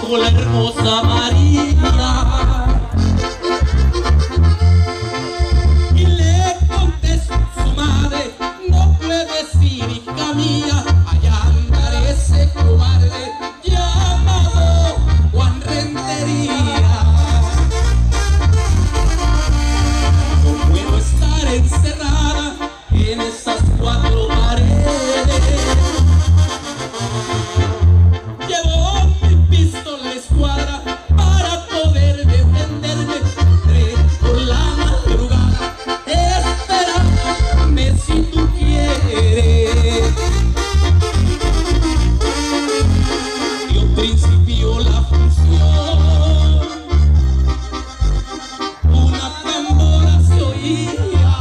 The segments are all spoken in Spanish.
dijo la hermosa María. Y le contestó su madre: no puedes ir, hija mía, allá andará ese cobarde llamado Juan Rentería. No puedo estar encerrada en esas cuatro paredes. Llevo mi pistola a escuadra para poder defenderme. Entré por la madrugada, espérame si tú quieres. Dio principio la función, una tambora se oía.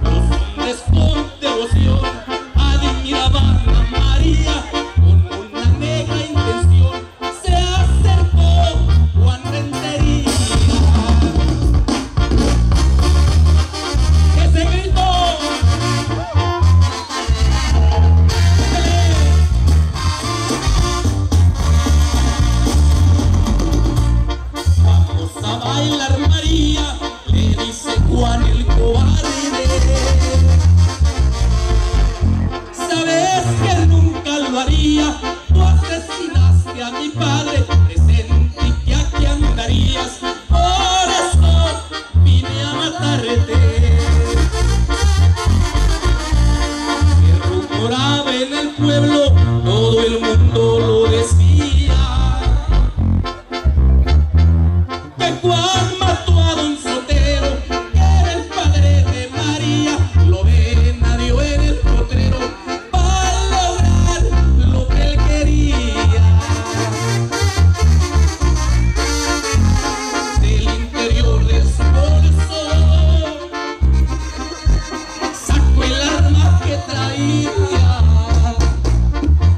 Los hombres con devoción admiraban a María. Con una negra intención se acercó Juan Rentería. ¡Que se gritó! Vamos a bailar, María, le dice Juan el cobarde. Sabes que nunca lo haría, tú asesinaste a mi padre, presentí que aquí andarías, por eso vine a matarte. Se rumoraba en el pueblo, todo el mundo lo decía, que Juan mató a don Sotero, que era el padre de María. Lo ven a Dios en el potrero para lograr lo que él quería. Del interior de su bolso sacó el arma que traía.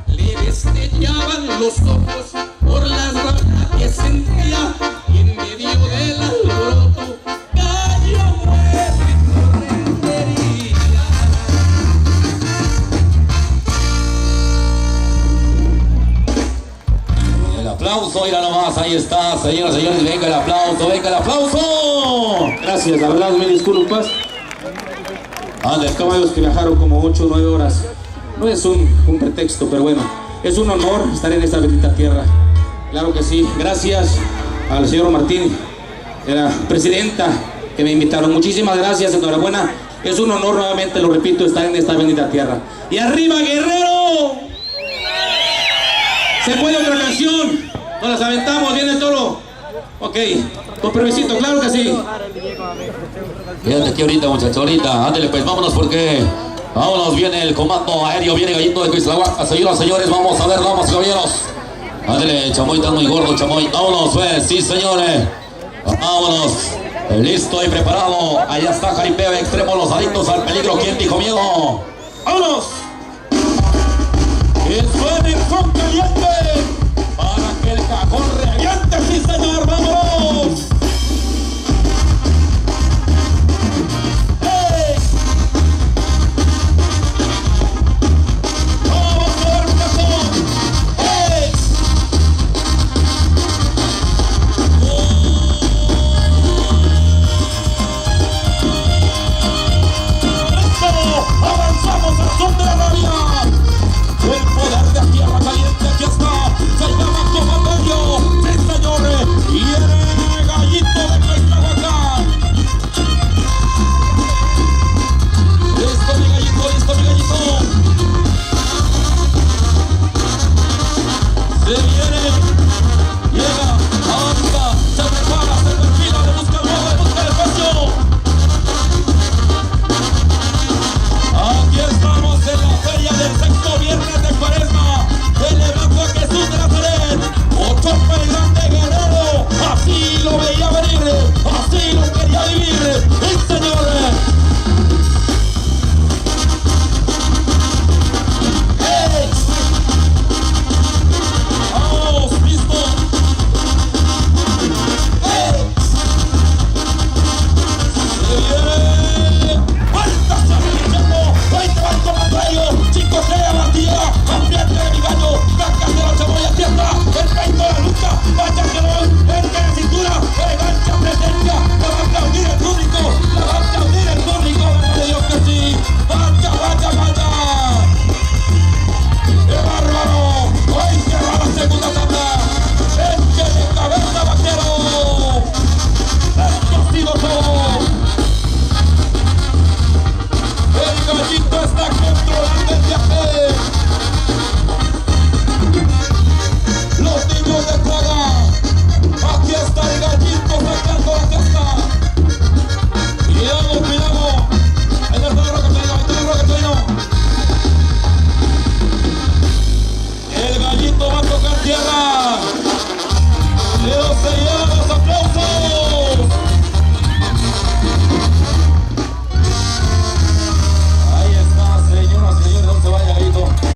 Le destellaban los ojos por la rabia que sentía, y en medio del alboroto cayó muerto Rentería. El aplauso, mira nomás, ahí está, señoras y señores, venga el aplauso, venga el aplauso. Gracias, la verdad, me disculpas a los caballos que viajaron como 8 o 9 horas. No es un pretexto, pero bueno, es un honor estar en esta bendita tierra. Claro que sí. Gracias al señor Martín, la presidenta, que me invitaron. Muchísimas gracias, enhorabuena. Es un honor, nuevamente lo repito, estar en esta bendita tierra. ¡Y arriba, Guerrero! ¿Se puede otra canción? Nos las aventamos, viene el toro. Ok, con permisito, claro que sí. Quédate aquí ahorita, muchachos, ahorita. Ándale, pues vámonos porque vámonos, viene el comando aéreo, viene Gallito de Cuislahuaca. Señoras y señores, vamos a ver, vamos, caballeros. Ándale, Chamoy, está muy gordo, Chamoy. Vámonos, pues, sí, señores. Vámonos. Listo y preparado. Allá está Jaripeo, extremo, los adictos al peligro. ¿Quién dijo miedo? ¡Vámonos!